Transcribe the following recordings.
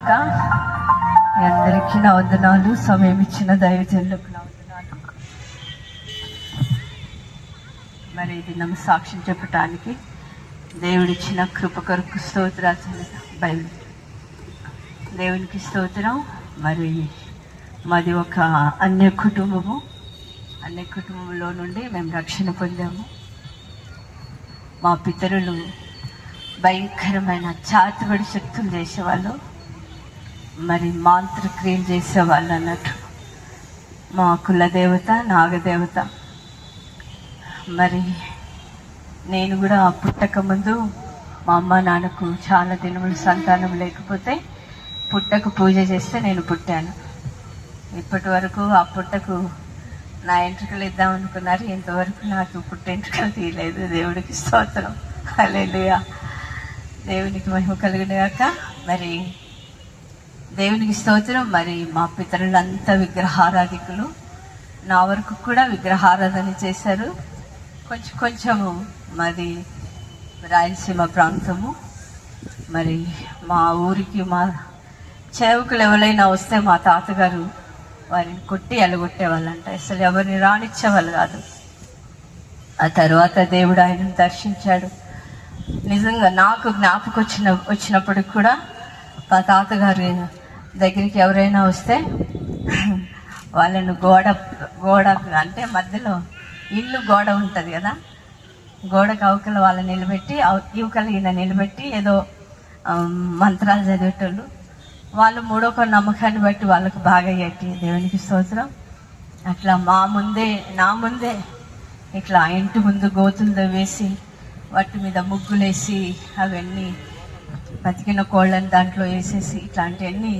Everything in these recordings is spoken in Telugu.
గాక. మీ అందరికీ నా వందనాలు. సమయం ఇచ్చిన దైవజనులకు నా వందనాలు. మరి దినం సాక్ష్యం చెప్పటానికి దేవుడిచ్చిన కృప కొరకు స్తోత్రాలు. బైబిల్ దేవునికి స్తోత్రం. మరి మాది ఒక అన్య కుటుంబంలో నుండి మేము రక్షణ పొందాము. మా పితరులు భయంకరమైన చాతుబడి శక్తులు చేసేవాళ్ళు, మరి మాంత్రక్రియలు చేసేవాళ్ళు అన్నట్టు. మా కులదేవత నాగదేవత. మరి నేను కూడా పుట్టక ముందు మా అమ్మ నాన్నకు చాలా దినములు సంతానం లేకపోతే పుట్టకు పూజ చేస్తే నేను పుట్టాను. ఇప్పటి వరకు ఆ పుట్టకు నా ఎంట్రుకలు ఇద్దాం అనుకున్నారు, ఇంతవరకు నాకు పుట్టెంట్రుకలు తీయలేదు. దేవుడికి స్తోత్రం. హల్లెలూయా. దేవునికి మహిమ కలుగుగాక. మరి దేవునికి స్తోత్రం. మరి మా పితరులంతా విగ్రహారాధికులు. నా వరకు కూడా విగ్రహారాధన చేశారు. కొంచెము మాది రాయలసీమ ప్రాంతము. మరి మా ఊరికి మా సేవకులు ఎవరైనా వస్తే మా తాతగారు వారిని కొట్టి ఎలగొట్టేవాళ్ళంట. అసలు ఎవరిని రానిచ్చేవాళ్ళు కాదు. ఆ తర్వాత దేవుడు ఆయనను దర్శించాడు. నిజంగా నాకు జ్ఞాపకం వచ్చినప్పటికి కూడా మా తాతగారి దగ్గరికి ఎవరైనా వస్తే వాళ్ళను గోడ అంటే మధ్యలో ఇల్లు గోడ ఉంటుంది కదా, గోడకు అవకల వాళ్ళని నిలబెట్టి యువకలు ఈయన నిలబెట్టి ఏదో మంత్రాలు చదివేటోళ్ళు. వాళ్ళు మూడొక నమ్మకాన్ని బట్టి వాళ్ళకు బాగా అయ్యేటి. దేవునికి స్తోత్రం. అట్లా నా ముందే ఇట్లా ఇంటి ముందు గోతులతో వేసి వాటి మీద ముగ్గులేసి అవన్నీ బతికిన కోళ్ళని దాంట్లో వేసేసి ఇట్లాంటివన్నీ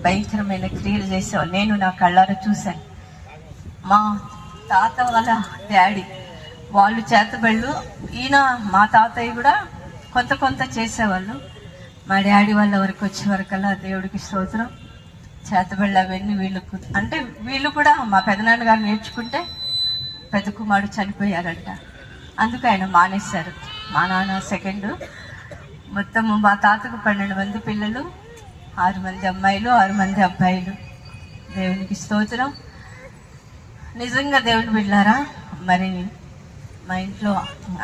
భయంకరమైన క్రియలు చేసేవాళ్ళు. నేను నా కళ్ళారా చూశాను. మా తాత వాళ్ళ డాడీ వాళ్ళు చేతబళ్ళు, ఈయన మా తాతయ్య కూడా కొంత చేసేవాళ్ళు. మా డాడీ వాళ్ళ వరకు వచ్చే వరకల్లా దేవుడికి స్తోత్రం. చేతబళ్ళు అవన్నీ వీళ్ళు కూడా మా పెదనాన్నగారు నేర్చుకుంటే పెద్ద కుమారుడు చనిపోయారంట. అందుకు ఆయన మానేశారు. మా నాన్న సెకండ్. మొత్తం మా తాతకు 12 మంది పిల్లలు, 6 మంది అమ్మాయిలు, 6 మంది అబ్బాయిలు. దేవునికి స్తోత్రం. నిజంగా దేవుని బిడ్డలారా, మరి మా ఇంట్లో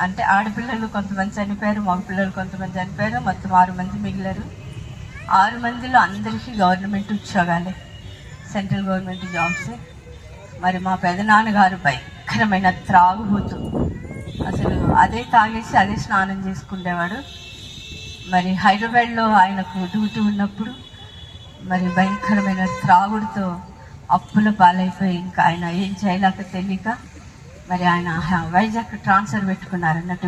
అంటే ఆడపిల్లలు కొంతమంది చనిపోయారు, మగ పిల్లలు కొంతమంది చనిపోయారు. మొత్తం 6 మంది మిగిలారు. 6 మందిలో అందరికీ గవర్నమెంట్ ఉద్యోగాలే, సెంట్రల్ గవర్నమెంట్ జాబ్సే. మరి మా పెదనాన్నగారు భయంకరమైన త్రాగుబోతు. అసలు అదే తాగేసి అదే స్నానం చేసుకునేవాడు. మరి హైదరాబాద్లో ఆయనకు డ్యూటీ ఉన్నప్పుడు మరి భయంకరమైన త్రాగుడితో అప్పుల పాలైపోయి ఇంకా ఆయన ఏం చేయలేక తెలియక మరి ఆయన వైజాగ్ ట్రాన్స్ఫర్ పెట్టుకున్నారు అన్నట్టు.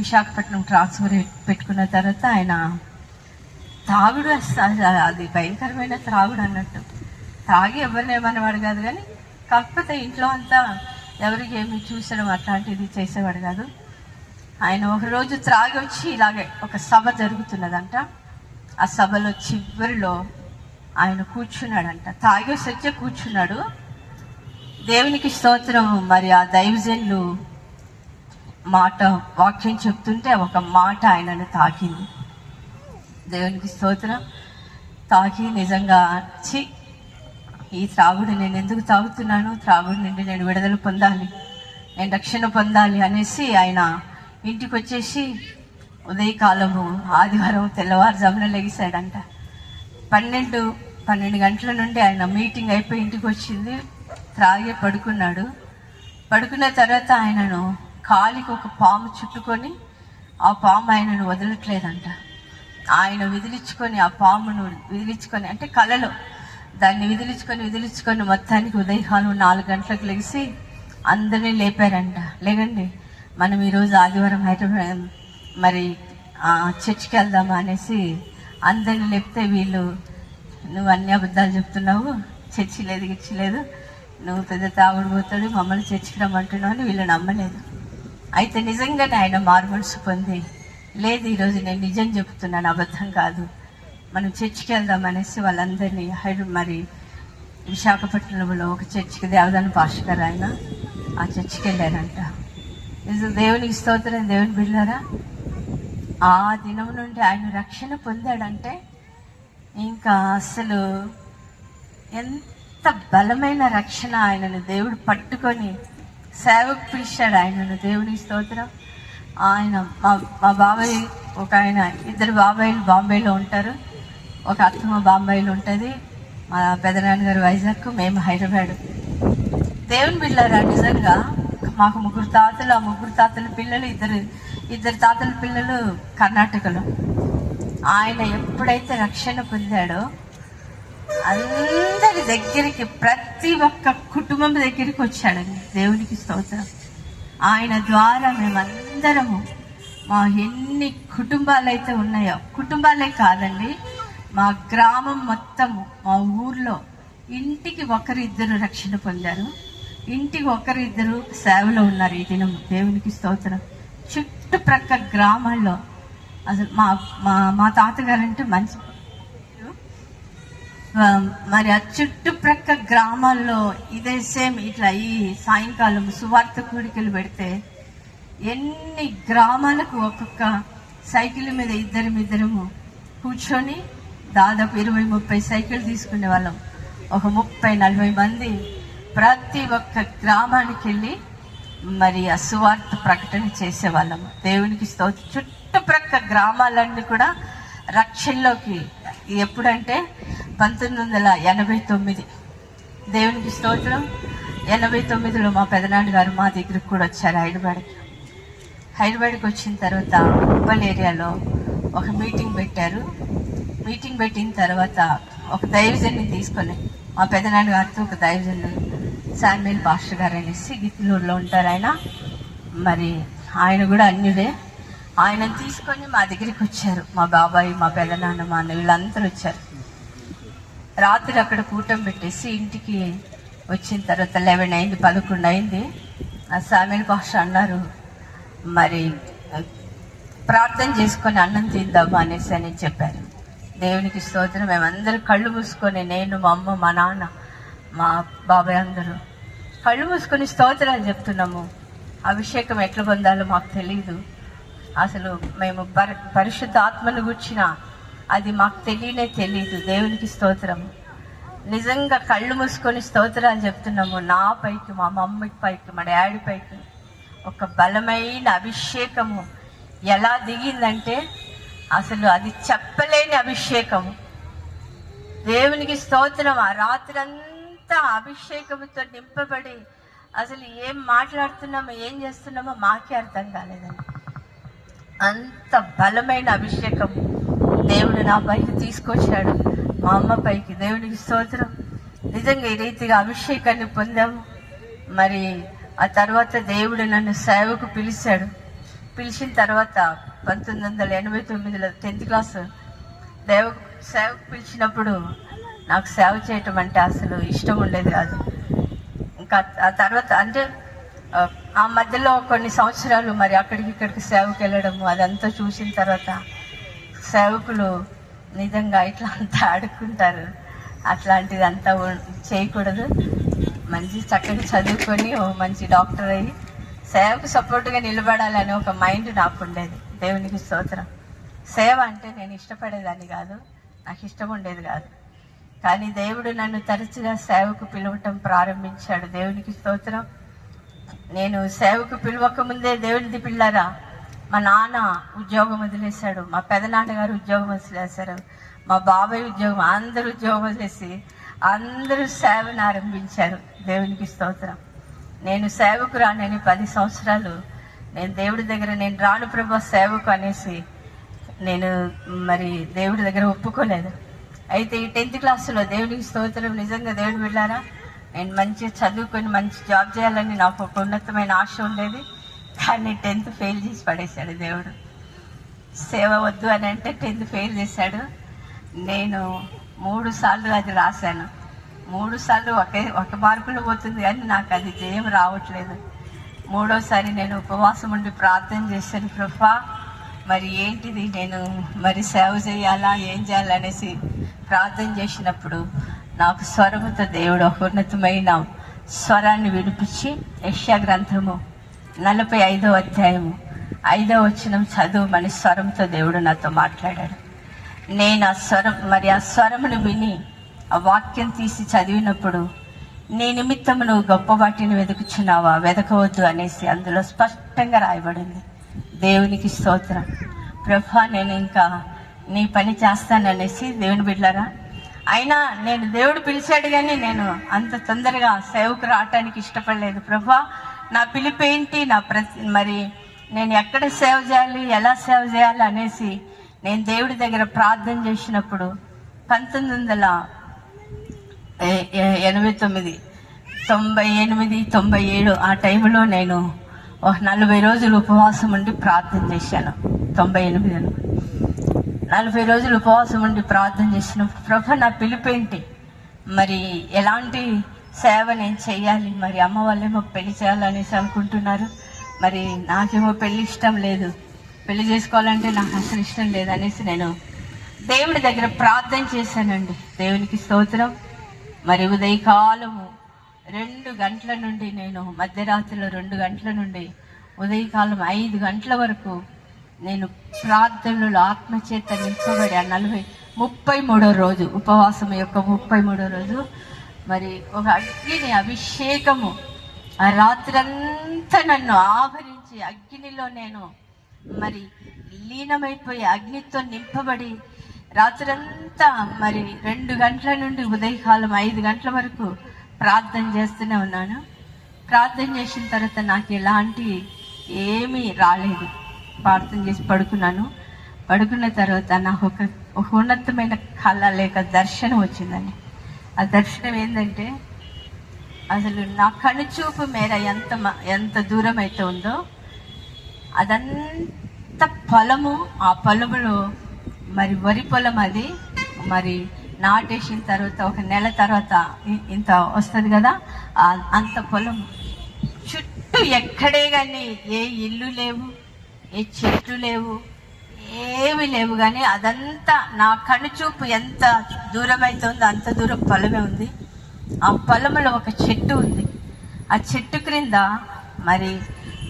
విశాఖపట్నం ట్రాన్స్ఫర్ పెట్టుకున్న తర్వాత ఆయన తాగుడు, అది భయంకరమైన త్రాగుడు అన్నట్టు. తాగి ఎవరిని ఏమనేవాడు కాదు, కానీ కాకపోతే ఇంట్లో అంతా ఎవరికి ఏమి చూసడం అట్లాంటిది చేసేవాడు కాదు. ఆయన ఒకరోజు త్రాగి వచ్చి ఇలాగే ఒక సభ జరుగుతున్నదంట. ఆ సభలో చివరిలో ఆయన కూర్చున్నాడంట. తాగి వచ్చే కూర్చున్నాడు. దేవునికి స్తోత్రం. మరి ఆ దైవజనులు వాక్యం చెప్తుంటే ఒక మాట ఆయనను తాకింది. దేవునికి స్తోత్రం. తాకి నిజంగా ఈ త్రాగుడు నేను ఎందుకు తాగుతున్నాను, త్రాగుడు నుండి నేను విడుదల పొందాలి, నేను రక్షణ పొందాలి అనేసి ఆయన ఇంటికి వచ్చేసి ఉదయకాలము ఆదివారం తెల్లవారుజామున లెగిశాడంట. 12 గంటల నుండి ఆయన మీటింగ్ అయిపోయి ఇంటికి వచ్చింది. త్రాగే పడుకున్నాడు. పడుకున్న తర్వాత ఆయనను కాలికి ఒక పాము చుట్టుకొని ఆ పాము ఆయనను వదలట్లేదంట. ఆయన ఆ పామును విదిలించుకొని అంటే కలలో దాన్ని విదిలించుకొని మొత్తానికి ఉదయకాలం 4 గంటలకు లెగిసి అందరినీ లేపారంట. లేకండి మనం ఈరోజు ఆదివారం హైదరాబాద్ మరి చర్చికి వెళ్దామా అనేసి అందరిని లేపితే వీళ్ళు, నువ్వు అన్ని అబద్ధాలు చెప్తున్నావు, చర్చి లేదు, నువ్వు పెద్ద తాగుడు పోతాడు, మమ్మల్ని చర్చికి రమ్మంటున్నావు అని వీళ్ళు నమ్మలేదు. అయితే నిజంగానే ఆయన మారుమనసు పొంది, లేదు ఈరోజు నేను నిజం చెప్తున్నాను, అబద్ధం కాదు, మనం చర్చికి వెళ్దామనేసి వాళ్ళందరినీ మరి విశాఖపట్నంలో ఒక చర్చికి దేవదాన పాస్టర్ గారు ఆయన ఆ చర్చికి వెళ్ళారంట. దేవునికి స్తోత్రం. దేవుని బిడ్డలారా, ఆ దినం నుండి ఆయన రక్షణ పొందాడంటే ఇంకా అసలు ఎంత బలమైన రక్షణ. ఆయనను దేవుడు పట్టుకొని సేవకు పిలిచాడు ఆయనను. దేవునికి స్తోత్రం. ఆయన మా బాబాయ్, ఒక ఆయన, ఇద్దరు బాబాయిలు బాంబేలో ఉంటారు. ఒక అత్తమ్మ బాంబేలో ఉంటుంది. మా పెదనాన్నగారు వైజాగ్, మేము హైదరాబాద్. దేవుని బిడ్డలారా, నిజంగా మాకు ముగ్గురు తాతలు, ఆ ముగ్గురు తాతల పిల్లలు, ఇద్దరు తాతల పిల్లలు కర్ణాటకలో. ఆయన ఎప్పుడైతే రక్షణ పొందాడో అందరి దగ్గరికి, ప్రతి ఒక్క కుటుంబం దగ్గరికి వచ్చాడండి. దేవునికి స్తోత్రం. ఆయన ద్వారా మేమందరము, మా ఎన్ని కుటుంబాలు అయితే ఉన్నాయో, కుటుంబాలే కాదండి, మా గ్రామం మొత్తము, మా ఊర్లో ఇంటికి ఒకరిద్దరు రక్షణ పొందారు. ఇంటికి ఒకరిద్దరు సేవలో ఉన్నారు ఈ దినం. దేవునికి స్తోత్రం. చుట్టుప్రక్కల గ్రామాల్లో అసలు మా తాతగారంటే మంచి, మరి ఆ చుట్టుప్రక్కల గ్రామాల్లో ఇదే సేమ్ ఇట్లా ఈ సాయంకాలం సువార్త కూడికలు పెడితే ఎన్ని గ్రామాలకు ఒక్కొక్క సైకిల్ మీద ఇద్దరము కూర్చొని దాదాపు 20-30 సైకిల్ తీసుకునే వాళ్ళం. ఒక 30-40 మంది ప్రతి ఒక్క గ్రామానికి వెళ్ళి మరి ఆ సువార్త ప్రకటన చేసేవాళ్ళము. దేవునికి స్తోత్రం. చుట్టుప్రక్కల గ్రామాలన్నీ కూడా రక్షణలోకి ఎప్పుడంటే 1989. దేవునికి స్తోత్రం. 89లో మా పెదనాన్నగారు మా దగ్గరికి కూడా వచ్చారు హైదరాబాద్కి వచ్చిన తర్వాత ఉప్పల్ ఏరియాలో ఒక మీటింగ్ పెట్టారు. మీటింగ్ పెట్టిన తర్వాత ఒక దైవజన్ని తీసుకొని, మా పెదనాన్నగారితో ఒక దైవజన్ను శామ్యుల్ పాస్టర్ గారు అనేసి గిత్లూరులో ఉంటారు ఆయన. మరి ఆయన కూడా అన్యుడే. ఆయన తీసుకొని మా దగ్గరికి వచ్చారు. మా బాబాయ్, మా పెదనాన్న, మా అన్న వీళ్ళందరూ వచ్చారు. రాత్రి అక్కడ కూటం పెట్టేసి ఇంటికి వచ్చిన తర్వాత 11 అయింది, 11 అయింది. ఆ శామ్యుల్ పాస్టర్ అన్నారు, మరి ప్రార్థన చేసుకొని అన్నం తిందాము అనేసి అని చెప్పారు. దేవునికి స్తోత్రం. మేమందరూ కళ్ళు మూసుకొని, నేను, మా అమ్మ, మా నాన్న, మా బాబాయ్ అందరూ కళ్ళు మూసుకొని స్తోత్రాలు చెప్తున్నాము. అభిషేకం ఎట్లా పొందాలో మాకు తెలియదు. అసలు మేము పరిశుద్ధ ఆత్మను గుర్చిన అది మాకు తెలియదు. దేవునికి స్తోత్రము. నిజంగా కళ్ళు మూసుకొని స్తోత్రాలు చెప్తున్నాము. నా పైకి, మా మమ్మీ పైకి, మా డాడీ పైకి ఒక బలమైన అభిషేకము ఎలా దిగిందంటే అసలు అది చెప్పలేని అభిషేకము. దేవునికి స్తోత్రం. ఆ రాత్రంతా అభిషేకంతో నింపబడి అసలు ఏం మాట్లాడుతున్నామో, ఏం చేస్తున్నామో మాకే అర్థం కాలేదండి. అంత బలమైన అభిషేకం దేవుడు నా పైకి తీసుకొచ్చాడు, మా అమ్మ పైకి. దేవునికి స్తోత్రం. నిజంగా ఈ రీతిగా అభిషేకాన్ని పొందాము. మరి ఆ తర్వాత దేవుడు నన్ను సేవకు పిలిచాడు. పిలిచిన తర్వాత 1989లో 10th క్లాస్ సేవకు పిలిచినప్పుడు నాకు సేవ చేయటం అంటే అసలు ఇష్టం ఉండేది కాదు. ఇంకా ఆ తర్వాత అంటే ఆ మధ్యలో కొన్ని సంవత్సరాలు మరి ఇక్కడికి సేవకు వెళ్ళడము అదంతా చూసిన తర్వాత సేవకులు నిజంగా ఇట్లా అంతా ఆడుకుంటారు, అట్లాంటిది అంతా చేయకూడదు. మంచి చక్కగా చదువుకొని ఓ మంచి డాక్టర్ అయ్యి సేవకు సపోర్ట్గా నిలబడాలని ఒక మైండ్ నాకు ఉండేది. దేవునికి స్తోత్రం. సేవ అంటే నేను ఇష్టపడేదాన్ని కాదు, నాకు ఇష్టం ఉండేది కాదు. కానీ దేవుడు నన్ను తరచుగా సేవకు పిలవటం ప్రారంభించాడు. దేవునికి స్తోత్రం. నేను సేవకు పిలవక ముందే దేవునిది పిల్లారా, మా నాన్న ఉద్యోగం వదిలేశాడు, మా పెదనాన్నగారు ఉద్యోగం వదిలేశారు, మా బాబాయ్ ఉద్యోగం, అందరూ ఉద్యోగం వదిలేసి అందరూ సేవను ఆరంభించారు. దేవునికి స్తోత్రం. నేను సేవకు రానని 10 సంవత్సరాలు నేను దేవుడి దగ్గర నేను రాను ప్రభు సేవకు అనేసి నేను మరి దేవుడి దగ్గర ఒప్పుకోలేదు. అయితే ఈ 10th క్లాసులో దేవునికి స్తోత్రం, నిజంగా దేవుడు వెళ్ళారా, నేను మంచిగా చదువుకొని మంచి జాబ్ చేయాలని నాకు ఒక ఉన్నతమైన ఆశ ఉండేది. కానీ 10th ఫెయిల్ చేసి పడేశాడు దేవుడు. సేవ వద్దు అని అంటే 10th ఫెయిల్ చేశాడు. నేను 3 సార్లు అది రాశాను. 3 సార్లు ఒక మార్కులో పోతుంది కానీ నాకు అది జయం రావట్లేదు. 3వసారి నేను ఉపవాసం ఉండి ప్రార్థన చేశాను, ప్రభువా మరి ఏంటిది, నేను మరి సేవ చేయాలా, ఏం చేయాలనేసి ప్రార్థన చేసినప్పుడు నాకు స్వరముతో దేవుడు ఒక ఉన్నతమైన స్వరాన్ని వినిపించి యెషయా గ్రంథము 45వ అధ్యాయము 5వ వచనం చదువుమని స్వరంతో దేవుడు నాతో మాట్లాడాడు. నేను ఆ స్వరమును విని ఆ వాక్యం తీసి చదివినప్పుడు, నీ నిమిత్తము నువ్వు గొప్ప వాటిని వెతుకుచున్నావా, వెతకవద్దు అనేసి అందులో స్పష్టంగా రాయబడింది. దేవునికి స్తోత్రం. ప్రభా, నేను ఇంకా నీ పని చేస్తాననేసి దేవుని బిడ్డలారా, అయినా నేను దేవుడు పిలిచాడు కానీ నేను అంత తొందరగా సేవకు రావటానికి ఇష్టపడలేదు. ప్రభా, నా పిలిపేంటి, మరి నేను ఎక్కడ సేవ చేయాలి, ఎలా సేవ చేయాలి అనేసి నేను దేవుడి దగ్గర ప్రార్థన చేసినప్పుడు 1989, 98, 97 ఆ టైంలో నేను 40 రోజులు ఉపవాసం ఉండి ప్రార్థన చేశాను. 98 40 రోజులు ఉపవాసం ఉండి ప్రార్థన చేసినప్పుడు, ప్రభా, నా పిలిపేంటి, మరి ఎలాంటి సేవ నేను చెయ్యాలి, మరి అమ్మ వాళ్ళేమో పెళ్లి చేయాలనేసి అనుకుంటున్నారు, మరి నాకేమో పెళ్లి ఇష్టం లేదు, పెళ్లి చేసుకోవాలంటే నాకు అసలు ఇష్టం లేదు అనేసి నేను దేవుడి దగ్గర ప్రార్థన చేశానండి. దేవునికి స్తోత్రం. మరి ఉదయకాలము 2 గంటల నుండి, నేను మధ్యరాత్రిలో 2 గంటల నుండి ఉదయకాలం 5 గంటల వరకు నేను ప్రార్థనలో ఆత్మచేత నింపబడి ఆ 33వ రోజు, ఉపవాసం యొక్క 33వ రోజు, మరి ఒక అగ్ని అభిషేకము ఆ రాత్రంతా నన్ను ఆవరించి అగ్నిలో నేను మరి లీనమైపోయి అగ్నితో నింపబడి రాత్రంతా మరి 2 గంటల నుండి ఉదయకాలం 5 గంటల వరకు ప్రార్థన చేస్తూనే ఉన్నాను. ప్రార్థన చేసిన తర్వాత నాకు ఎలాంటి ఏమీ రాలేదు. ప్రార్థన చేసి పడుకున్నాను. పడుకున్న తర్వాత నాకు ఒక ఉన్నతమైన కళ లేక దర్శనం వచ్చిందండి. ఆ దర్శనం ఏంటంటే, అసలు నా కనుచూపు మేర ఎంత దూరం అయితే ఉందో అదంతా పొలము. ఆ పొలములో మరి వరి పొలం, అది మరి నాటేసిన తర్వాత 1 నెల తర్వాత ఇంత వస్తుంది కదా, అంత పొలం చుట్టూ ఎక్కడే కానీ ఏ ఇల్లు లేవు, ఏ చెట్లు లేవు, ఏమి లేవు. కానీ అదంతా నా కనుచూపు ఎంత దూరం అయితే ఉందో అంత దూరం పొలమే ఉంది. ఆ పొలంలో ఒక చెట్టు ఉంది. ఆ చెట్టు క్రింద మరి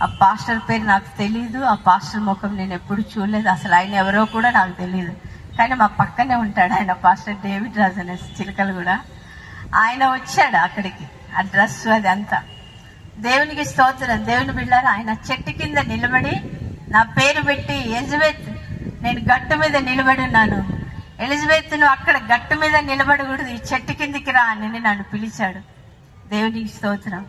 ఆ పాస్టర్ పేరు నాకు తెలీదు, ఆ పాస్టర్ ముఖం నేను ఎప్పుడు చూడలేదు, అసలు ఆయన ఎవరో కూడా నాకు తెలియదు. కానీ మా పక్కనే ఉంటాడు ఆయన, పాస్టర్ డేవిడ్ రాజు అనేసి, చిలకలు కూడా. ఆయన వచ్చాడు అక్కడికి, ఆ డ్రెస్ అది అంతా. దేవునికి స్తోత్రం. దేవుని బిడ్డలారా, ఆయన చెట్టు కింద నిలబడి నా పేరు పెట్టి, ఎలిజబెత్, నేను గట్టు మీద నిలబడి ఉన్నాను, ఎలిజబెత్ నువ్వు అక్కడ గట్టు మీద నిలబడకూడదు, ఈ చెట్టు కిందికి రా అని నన్ను పిలిచాడు. దేవునికి స్తోత్రం.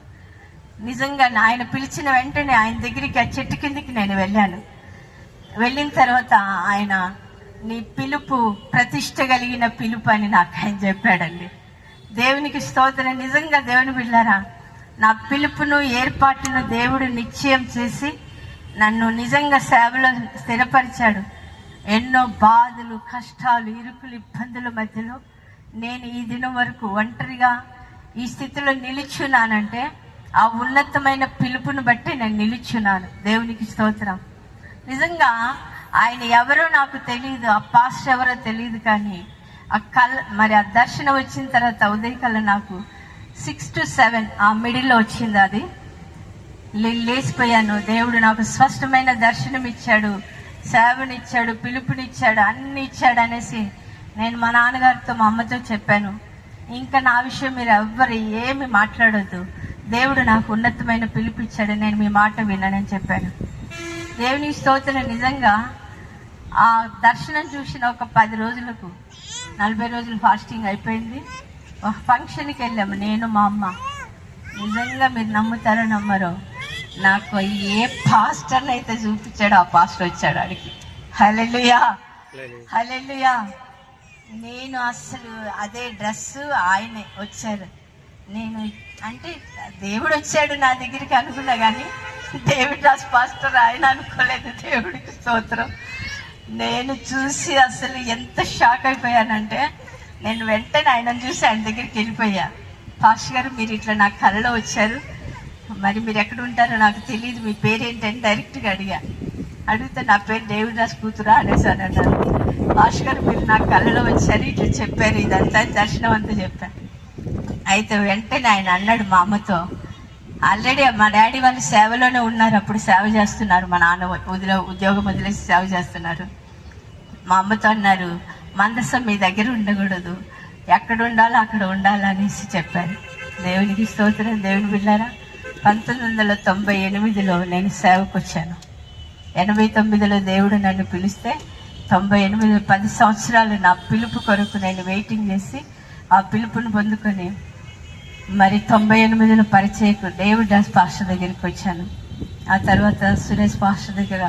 నిజంగా ఆయన పిలిచిన వెంటనే ఆయన దగ్గరికి, ఆ చెట్టు కిందికి నేను వెళ్ళాను. వెళ్ళిన తర్వాత ఆయన, నీ పిలుపు ప్రతిష్ట కలిగిన పిలుపు అని నాకు ఆయన చెప్పాడండి. దేవునికి స్తోత్రం. నిజంగా దేవుని బిడ్డలారా, నా పిలుపును ఏర్పాటును దేవుడు నిశ్చయం చేసి నన్ను నిజంగా సేవలో స్థిరపరిచాడు. ఎన్నో బాధలు, కష్టాలు, ఇరుకులు, ఇబ్బందుల మధ్యలో నేను ఈ దినం వరకు ఒంటరిగా ఈ స్థితిలో నిలుచున్నానంటే ఆ ఉన్నతమైన పిలుపును బట్టి నేను నిలుచున్నాను. దేవునికి స్తోత్రం. నిజంగా ఆయన ఎవరో నాకు తెలియదు, ఆ పాస్టర్ ఎవరో తెలియదు, కానీ మరి ఆ దర్శనం వచ్చిన తర్వాత ఉదయకాలం నాకు 6 to 7 ఆ మిడిల్లో వచ్చింది. అది లేచిపోయాను. దేవుడు నాకు స్పష్టమైన దర్శనం ఇచ్చాడు, సేవనిచ్చాడు, పిలుపునిచ్చాడు, అన్ని ఇచ్చాడు అనేసి నేను మా నాన్నగారితో, మా అమ్మతో చెప్పాను. ఇంకా నా విషయం మీరు ఎవ్వరు ఏమి మాట్లాడొద్దు, దేవుడు నాకు ఉన్నతమైన పిలుపు ఇచ్చాడు, నేను మీ మాట విన్నానని చెప్పాను. దేవుని స్తోత్రం. నిజంగా ఆ దర్శనం చూసిన ఒక 10 రోజులకు 40 రోజులు ఫాస్టింగ్ అయిపోయింది. ఒక ఫంక్షన్కి వెళ్ళాము నేను, మా అమ్మ. నిజంగా మీరు నమ్ముతారో నమ్మరో, నాకు ఏ పాస్టర్ని అయితే చూపించాడో ఆ పాస్టర్ వచ్చాడు అడిగి. హల్లెలూయా, హల్లెలూయా. నేను అసలు అదే డ్రెస్సు, ఆయనే వచ్చారు. నేను అంటే దేవుడు వచ్చాడు నా దగ్గరికి అనుకున్నా, కానీ డేవిడ్ రాజ్ పాస్టర్ ఆయన అనుకోలేదు. దేవుడికి స్తోత్రం. నేను చూసి అసలు ఎంత షాక్ అయిపోయానంటే, నేను వెంటనే ఆయనను చూసి ఆయన దగ్గరికి వెళ్ళిపోయా. పాస్టర్ గారు, మీరు ఇట్లా నా కళ్ళలో వచ్చారు, మరి మీరు ఎక్కడ ఉంటారో నాకు తెలియదు, మీ పేరేంటని డైరెక్ట్గా అడిగితే నా పేరు డేవిడ్ రాజ్ కూతురా అనేసి అని అన్నారు. పాస్టర్ గారు, మీరు నా కళ్ళలో వచ్చారు, ఇట్లా చెప్పారు, ఇదంతా దర్శనం అంతా చెప్పారు. అయితే వెంటనే ఆయన అన్నాడు మా అమ్మతో, ఆల్రెడీ మా డాడీ వాళ్ళు సేవలోనే ఉన్నారు, అప్పుడు సేవ చేస్తున్నారు, మా నాన్న ఉద్యోగం వదిలేసి సేవ చేస్తున్నారు. మా అమ్మతో అన్నారు, మందసం మీ దగ్గర ఉండకూడదు, ఎక్కడ ఉండాలో అక్కడ ఉండాలనేసి చెప్పారు. దేవునికి స్తోత్రం. దేవుని బిడ్డారా, 1998లో నేను సేవకు వచ్చాను. 89లో దేవుడు నన్ను పిలిస్తే 98 10 సంవత్సరాలు నా పిలుపు కొరకు నేను వెయిటింగ్ చేసి ఆ పిలుపుని పొందుకొని మరి 98లో పరిచయకు డేవిడ్ దాస్ పాస్టర్ దగ్గరికి వచ్చాను. ఆ తర్వాత సురేష్ పాస్టర్ దగ్గర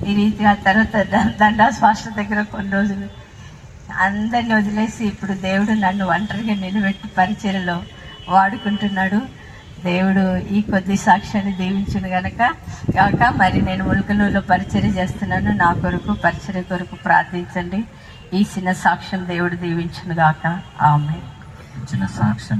ఈ రీతి, ఆ తర్వాత దండాస్ పాస్టర్ దగ్గర కొన్ని రోజులు అందరిని వదిలేసి ఇప్పుడు దేవుడు నన్ను ఒంటరిగా నిలబెట్టి పరిచయలో వాడుకుంటున్నాడు. దేవుడు ఈ కొద్ది సాక్ష్యాన్ని దీవించును కాక మరి నేను ముల్కనూరులో పరిచర్య చేస్తున్నాను. నా కొరకు పరిచర్య కొరకు ప్రార్థించండి. ఈ చిన్న సాక్ష్యం దేవుడు దీవించును గాక. ఆమేన్. చిన్న సాక్ష్యం